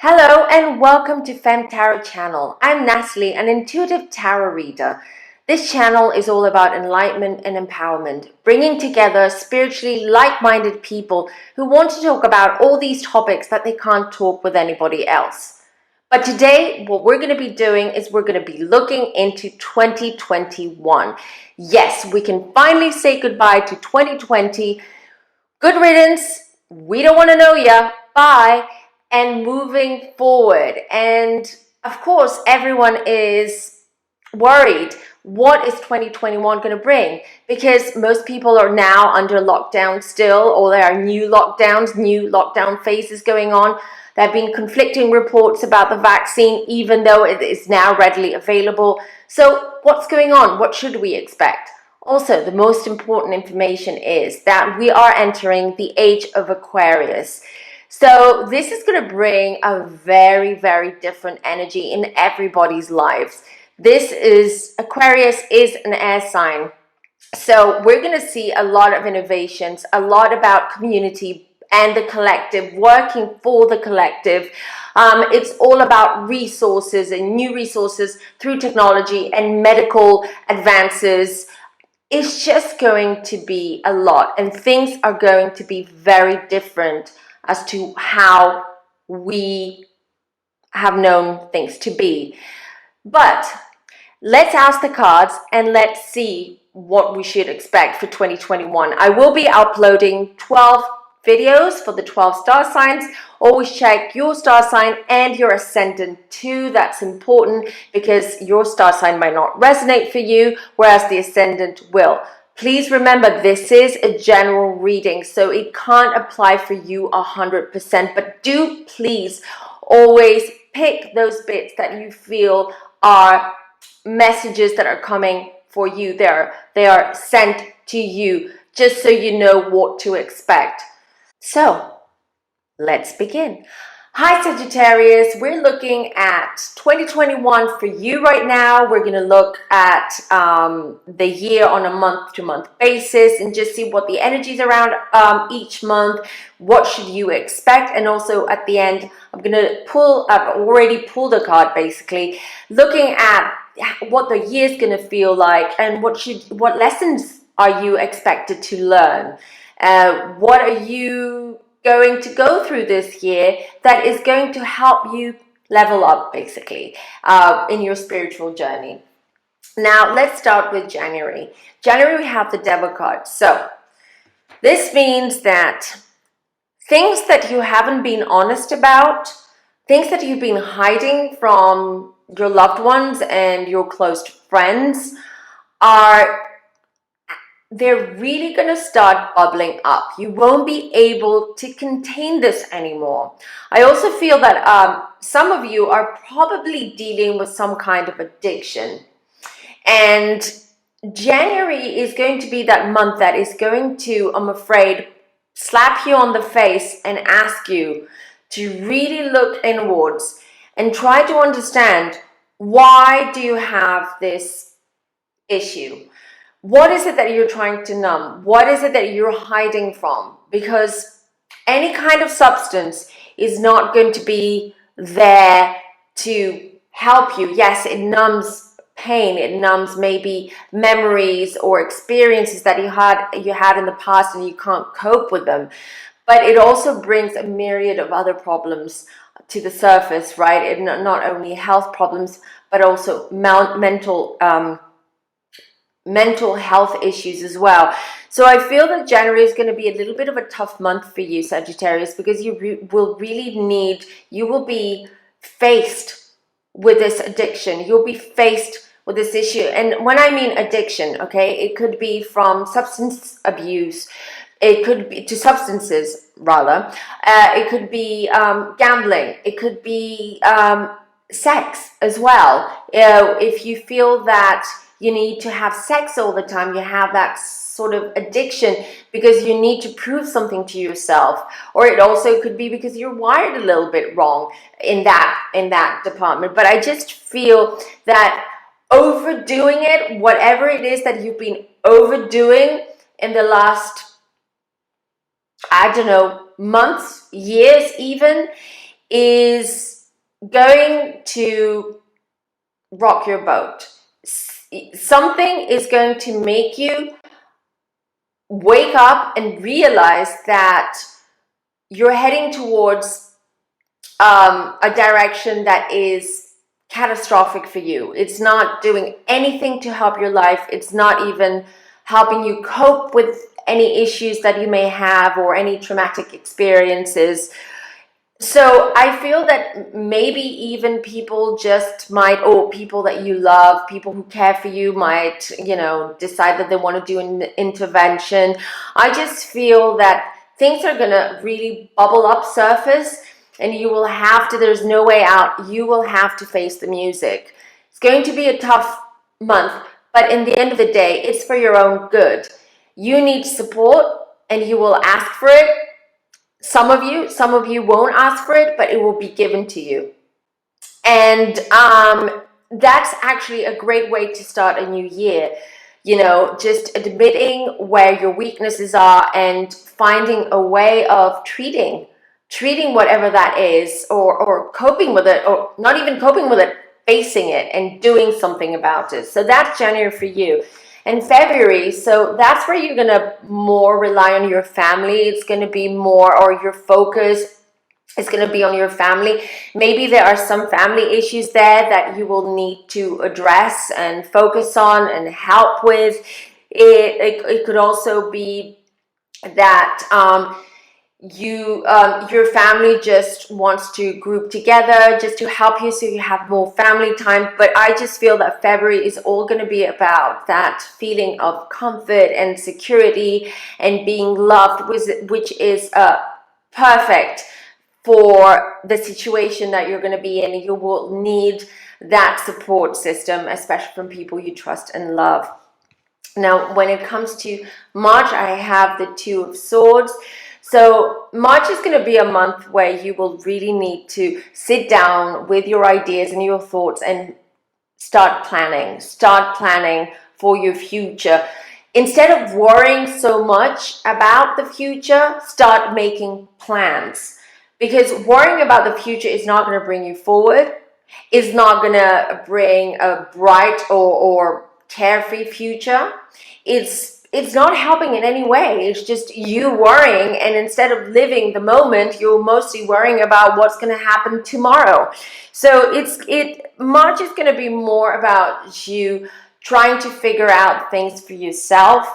Hello and welcome to Femme Tarot channel. I'm Natalie, an intuitive tarot reader. This channel is all about enlightenment and empowerment, bringing together spiritually like-minded people who want to talk about all these topics that they can't talk with anybody else. But today, what we're going to be doing is we're going to be looking into 2021. Yes, we can finally say goodbye to 2020. Good riddance. We don't want to know ya. Bye. And moving forward. And of course, everyone is worried. What is 2021 going to bring? Because most people are now under lockdown still, or there are new lockdown phases going on. There have been conflicting reports about the vaccine, even though it is now readily available. So what's going on? What should we expect? Also, the most important information is that we are entering the age of Aquarius. So this is going to bring a very, very different energy in everybody's lives. Aquarius is an air sign. So we're going to see a lot of innovations, a lot about community and the collective, working for the collective. It's all about resources and new resources through technology and medical advances. It's just going to be a lot, and things are going to be very different as to how we have known things to be. But let's ask the cards and let's see what we should expect for 2021. I will be uploading 12 videos for the 12 star signs. Always check your star sign and your ascendant too. That's important because your star sign might not resonate for you, whereas the ascendant will. Please remember, this is a general reading, so it can't apply for you 100%, but do please always pick those bits that you feel are messages that are coming for you. They are sent to you, just so you know what to expect. So let's begin. Hi Sagittarius, we're looking at 2021 for you right now. We're going to look at the year on a month-to-month basis and just see what the energies around each month, what should you expect, and also at the end I'm going to I've already pulled a card basically, looking at what the year is going to feel like and what lessons are you expected to learn. What are you going to go through this year that is going to help you level up basically in your spiritual journey. Now let's start with January. January, we have the Devil card. So this means that things that you haven't been honest about, things that you've been hiding from your loved ones and your close friends, they're really going to start bubbling up. You won't be able to contain this anymore. I also feel that some of you are probably dealing with some kind of addiction. And January is going to be that month that is going to, I'm afraid, slap you on the face and ask you to really look inwards and try to understand, why do you have this issue? What is it that you're trying to numb? What is it that you're hiding from? Because any kind of substance is not going to be there to help you. Yes, it numbs pain. It numbs maybe memories or experiences that you had in the past and you can't cope with them. But it also brings a myriad of other problems to the surface, right? It not only health problems, but also mental health issues as well. So I feel that January is going to be a little bit of a tough month for you, Sagittarius, because you will be faced with this addiction. You'll be faced with this issue. And when I mean addiction, okay, it could be from substance abuse. It could be to substances, rather. It could be gambling. It could be sex as well. If you feel that you need to have sex all the time, you have that sort of addiction because you need to prove something to yourself. Or it also could be because you're wired a little bit wrong in that department. But I just feel that overdoing it, whatever it is that you've been overdoing in the last, I don't know, months, years even, is going to rock your boat. Something is going to make you wake up and realize that you're heading towards a direction that is catastrophic for you. It's not doing anything to help your life. It's not even helping you cope with any issues that you may have or any traumatic experiences. So I feel that maybe even people just might, or people that you love, people who care for you might, decide that they want to do an intervention. I just feel that things are going to really bubble up, surface, and you will have to, there's no way out. You will have to face the music. It's going to be a tough month, but in the end of the day, it's for your own good. You need support and you will ask for it. Some of you won't ask for it, but it will be given to you. And that's actually a great way to start a new year. Just admitting where your weaknesses are and finding a way of treating whatever that is, or coping with it, or not even coping with it, facing it and doing something about it. So that's January for you. And February, so that's where you're going to more rely on your family. It's going to be more, or your focus is going to be on your family. Maybe there are some family issues there that you will need to address and focus on and help with. It could also be that your family just wants to group together just to help you, so you have more family time. But I just feel that February is all going to be about that feeling of comfort and security and being loved, which is perfect for the situation that you're going to be in. You will need that support system, especially from people you trust and love. Now, when it comes to March, I have the Two of Swords. So March is going to be a month where you will really need to sit down with your ideas and your thoughts and start planning for your future. Instead of worrying so much about the future, start making plans, because worrying about the future is not going to bring you forward, is not going to bring a bright or carefree future. It's not helping in any way. It's just you worrying, and instead of living the moment, you're mostly worrying about what's going to happen tomorrow. So March is going to be more about you trying to figure out things for yourself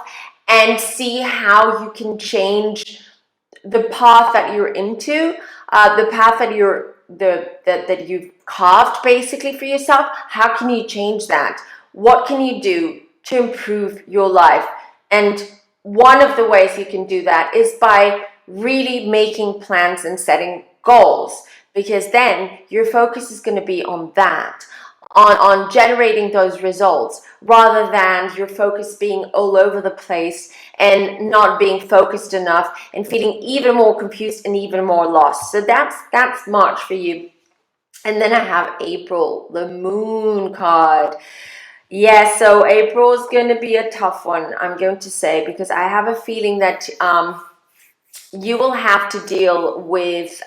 and see how you can change the path that you're into, the path that you've carved basically for yourself. How can you change that? What can you do to improve your life? And one of the ways you can do that is by really making plans and setting goals, because then your focus is going to be on that, on generating those results, rather than your focus being all over the place and not being focused enough and feeling even more confused and even more lost. So that's March for you. And then I have April, the Moon card. Yeah, so April is going to be a tough one, I'm going to say, because I have a feeling that you will have to deal with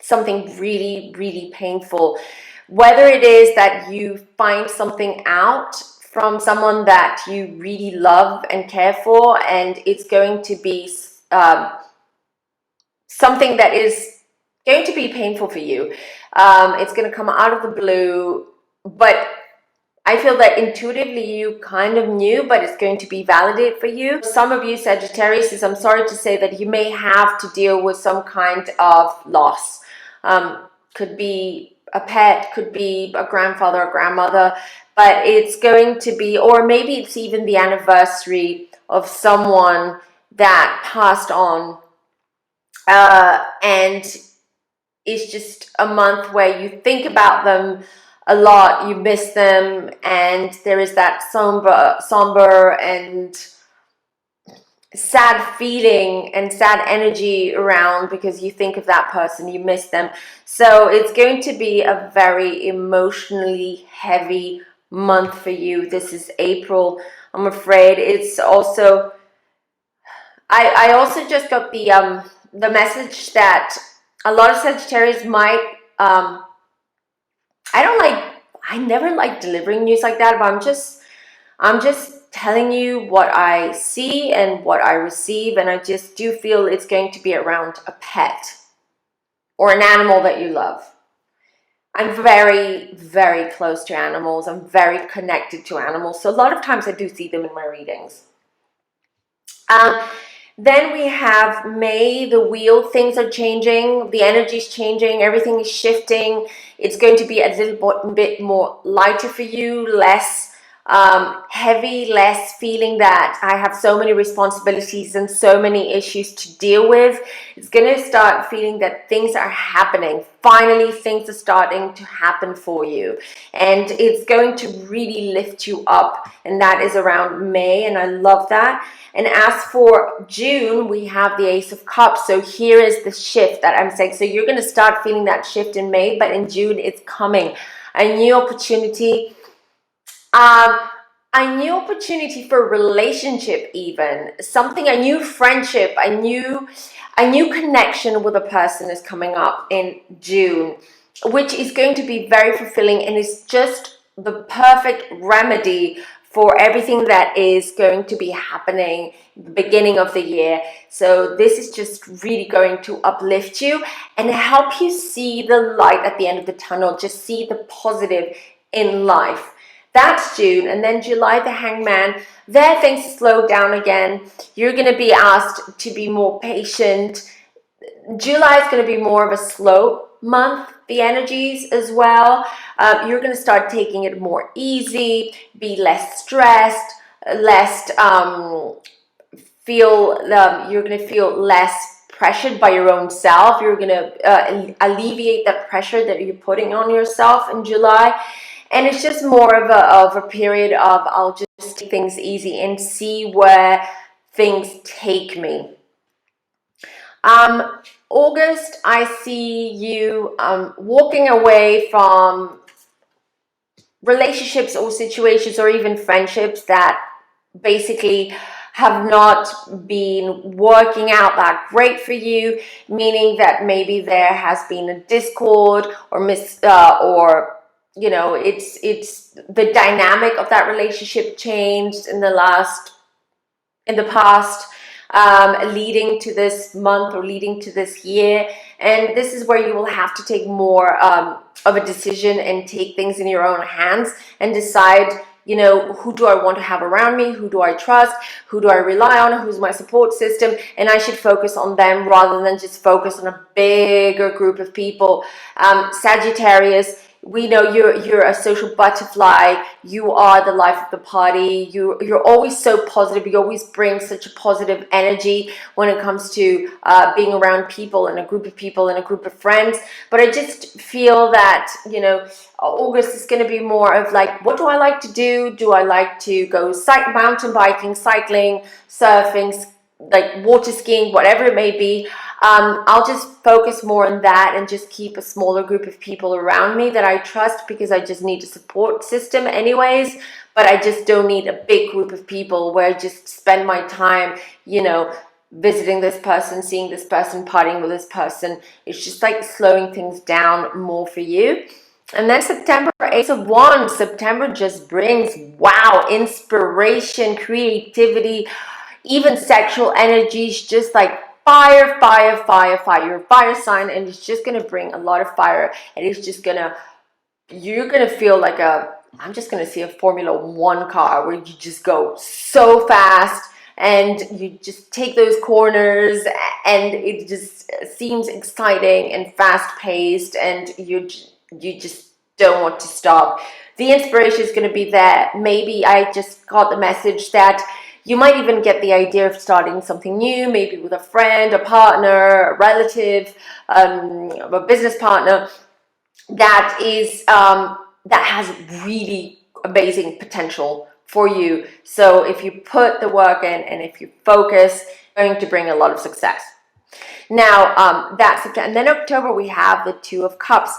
something really, really painful. Whether it is that you find something out from someone that you really love and care for, and it's going to be something that is going to be painful for you. It's going to come out of the blue, but I feel that intuitively you kind of knew, but it's going to be validated for you. Some of you Sagittarius, I'm sorry to say that you may have to deal with some kind of loss. Could be a pet, could be a grandfather or grandmother, but it's going to be, or maybe it's even the anniversary of someone that passed on. And it's just a month where you think about them a lot, you miss them, and there is that somber and sad feeling and sad energy around, because you think of that person, you miss them. So it's going to be a very emotionally heavy month for you. This is April, I'm afraid. It's also, I also just got the message that A lot of Sagittarius might, I never like delivering news like that, but I'm just telling you what I see and what I receive, and I just do feel it's going to be around a pet or an animal that you love. I'm very, very close to animals. I'm very connected to animals. So a lot of times I do see them in my readings. Um, then we have May, the wheel. Things are changing. The energy is changing. Everything is shifting. It's going to be a little bit more lighter for you, less heavy, less feeling that I have so many responsibilities and so many issues to deal with. It's going to start feeling that things are happening. Finally, things are starting to happen for you, and it's going to really lift you up, and that is around May, and I love that. And as for June, we have the Ace of Cups. So here is the shift that I'm saying. So you're going to start feeling that shift in May, but in June it's coming. A new opportunity. A new opportunity for a relationship, even something, a new friendship, a new connection with a person is coming up in June, which is going to be very fulfilling, and it's just the perfect remedy for everything that is going to be happening the beginning of the year. So this is just really going to uplift you and help you see the light at the end of the tunnel. Just see the positive in life. That's June. And then July, the Hangman. There things slow down again. You're going to be asked to be more patient. July is going to be more of a slow month, the energies as well. You're going to start taking it more easy, be less stressed, less you're going to feel less pressured by your own self. You're going to alleviate that pressure that you're putting on yourself in July. And it's just more of a period of I'll just take things easy and see where things take me. August, I see you walking away from relationships or situations or even friendships that basically have not been working out that great for you, meaning that maybe there has been a discord or it's the dynamic of that relationship changed in the past, leading to this month or leading to this year. And this is where you will have to take more of a decision and take things in your own hands and decide, who do I want to have around me? Who do I trust? Who do I rely on? Who's my support system? And I should focus on them rather than just focus on a bigger group of people. Sagittarius, we know you're a social butterfly. You are the life of the party. You're always so positive. You always bring such a positive energy when it comes to being around people and a group of people and a group of friends. But I just feel that August is going to be more of like, what do I like to do? Do I like to go mountain biking, cycling, surfing, like water skiing, whatever it may be? I'll just focus more on that and just keep a smaller group of people around me that I trust, because I just need a support system anyways. But I just don't need a big group of people where I just spend my time, visiting this person, seeing this person, partying with this person. It's just like slowing things down more for you. And then September, Ace of Wands. September just brings, wow, inspiration, creativity, even sexual energies, just like fire, fire, fire, fire. You're a fire sign, and it's just going to bring a lot of fire. And it's just you're going to feel like I'm just going to see a Formula One car where you just go so fast and you just take those corners, and it just seems exciting and fast paced, and you just don't want to stop. The inspiration is going to be there. Maybe I just got the message that you might even get the idea of starting something new, maybe with a friend, a partner, a relative, a business partner that has really amazing potential for you. So if you put the work in and if you focus, you're going to bring a lot of success. Now, and then October we have the Two of Cups.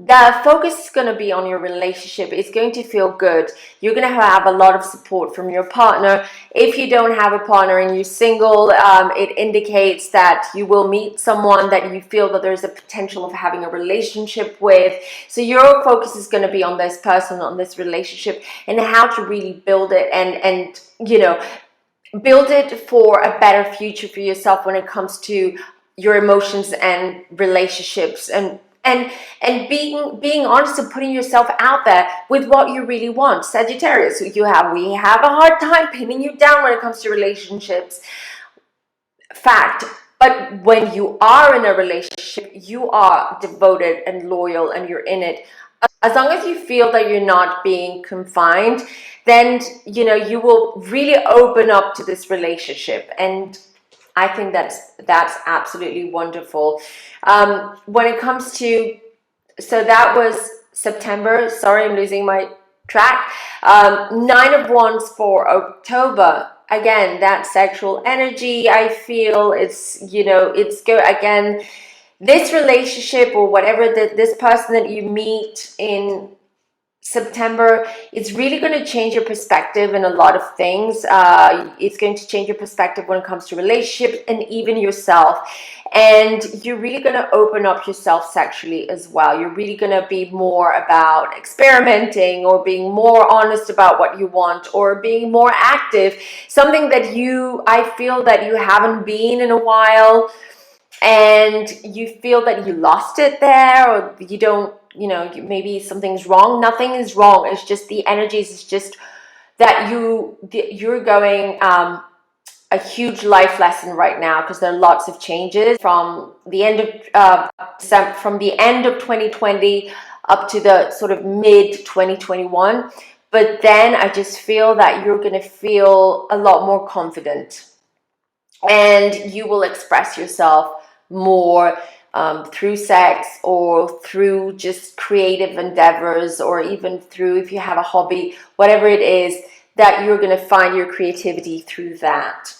the focus is going to be on your relationship. It's going to feel good. You're going to have a lot of support from your partner. If you don't have a partner and you're single, it indicates that you will meet someone that you feel that there's a potential of having a relationship with. So your focus is going to be on this person, on this relationship, and how to really build it and build it for a better future for yourself when it comes to your emotions and relationships, and being honest and putting yourself out there with what you really want. Sagittarius, we have a hard time pinning you down when it comes to relationships. Fact. But when you are in a relationship, you are devoted and loyal and you're in it. As long as you feel that you're not being confined, then you will really open up to this relationship. And I think that's absolutely wonderful. When it comes to, so that was September. Sorry, I'm losing my track. Nine of Wands for October. Again, that sexual energy. I feel it's good again. This relationship or whatever, this person that you meet in September, it's really going to change your perspective in a lot of things. It's going to change your perspective when it comes to relationships and even yourself. And you're really going to open up yourself sexually as well. You're really going to be more about experimenting or being more honest about what you want or being more active. Something that I feel that you haven't been in a while, and you feel that you lost it there, or you don't, maybe something's wrong. Nothing is wrong. It's just the energies. It's just that you're going a huge life lesson right now, because there are lots of changes from the end of 2020 up to the sort of mid 2021. But then I just feel that you're going to feel a lot more confident, and you will express yourself more through sex or through just creative endeavors, or even through, if you have a hobby, whatever it is, that you're going to find your creativity through that.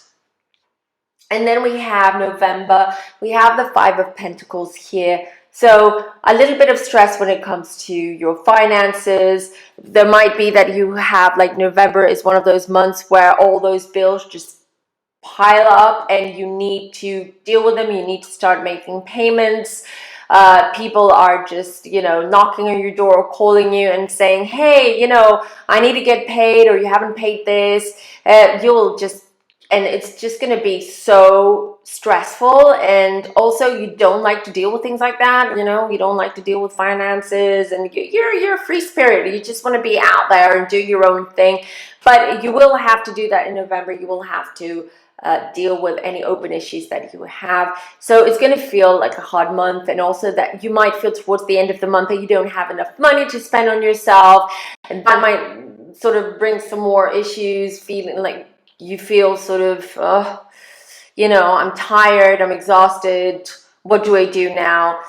And then we have November. We have the Five of Pentacles here. So a little bit of stress when it comes to your finances. There might be that you have, like, November is one of those months where all those bills just pile up and you need to deal with them. You need to start making payments. People are just, knocking on your door or calling you and saying, hey, I need to get paid, or you haven't paid this. And it's just going to be so stressful. And also, you don't like to deal with things like that. You don't like to deal with finances, and you're a free spirit. You just want to be out there and do your own thing. But you will have to do that in November. You will have to deal with any open issues that you have. So it's going to feel like a hard month, and also that you might feel towards the end of the month that you don't have enough money to spend on yourself, and that might sort of bring some more issues, feeling like you feel sort of, I'm tired, I'm exhausted, what do I do now?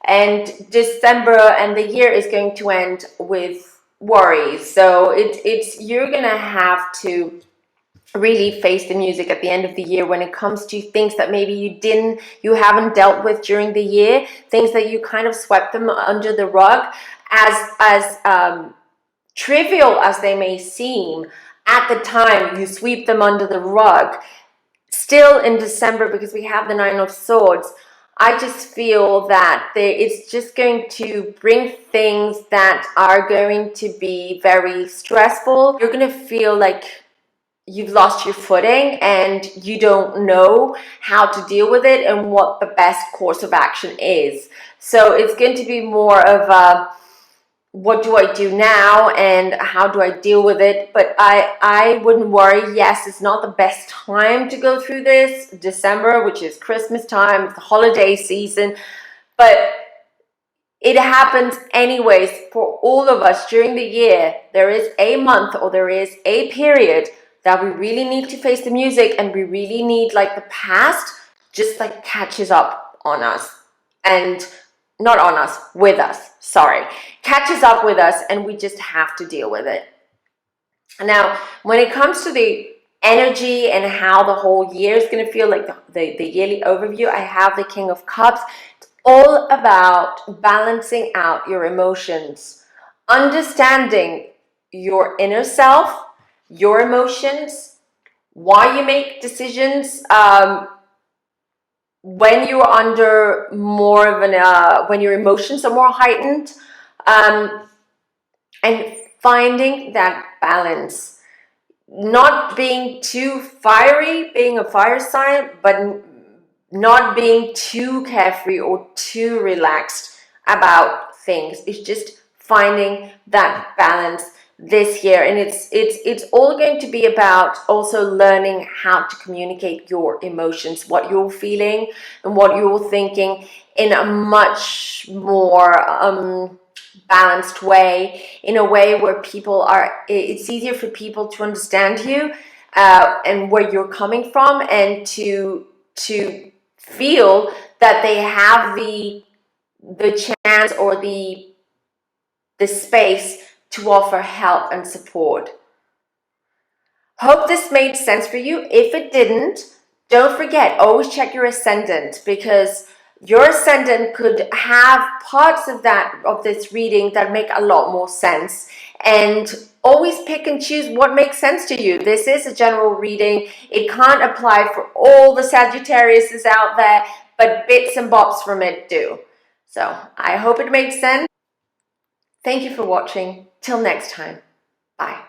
And December and the year is going to end with worries. So you're going to have to really face the music at the end of the year when it comes to things that maybe you haven't dealt with during the year, things that you kind of swept them under the rug, as trivial as they may seem. At the time, you sweep them under the rug. Still in December, because we have the Nine of Swords, I just feel that it's just going to bring things that are going to be very stressful. You're going to feel like you've lost your footing and you don't know how to deal with it and what the best course of action is. So it's going to be more of a, what do I do now and how do I deal with it? But I wouldn't worry. Yes, it's not the best time to go through this. December, which is Christmas time, it's the holiday season, but it happens anyways for all of us during the year. There is a month, or there is a period that we really need to face the music, and we really need, like, the past just like catches up on us, and not on us, with us, sorry, catches up with us, and we just have to deal with it. Now, when it comes to the energy and how the whole year is going to feel, like the yearly overview, I have the King of Cups. all about balancing out your emotions, understanding your inner self, your emotions, why you make decisions when you're under more of an when your emotions are more heightened, and finding that balance, not being too fiery, being a fire sign, but not being too carefree or too relaxed about things. It's just finding that balance this year, and it's all going to be about also learning how to communicate your emotions, what you're feeling and what you're thinking, in a much more balanced way, in a way where it's easier for people to understand you, and where you're coming from, and to feel that they have the chance or the space to offer help and support. Hope this made sense for you. If it didn't, don't forget, always check your ascendant, because your ascendant could have parts of this reading that make a lot more sense. And always pick and choose what makes sense to you. This is a general reading. It can't apply for all the Sagittariuses out there, but bits and bobs from it do. So I hope it made sense. Thank you for watching. Till next time. Bye.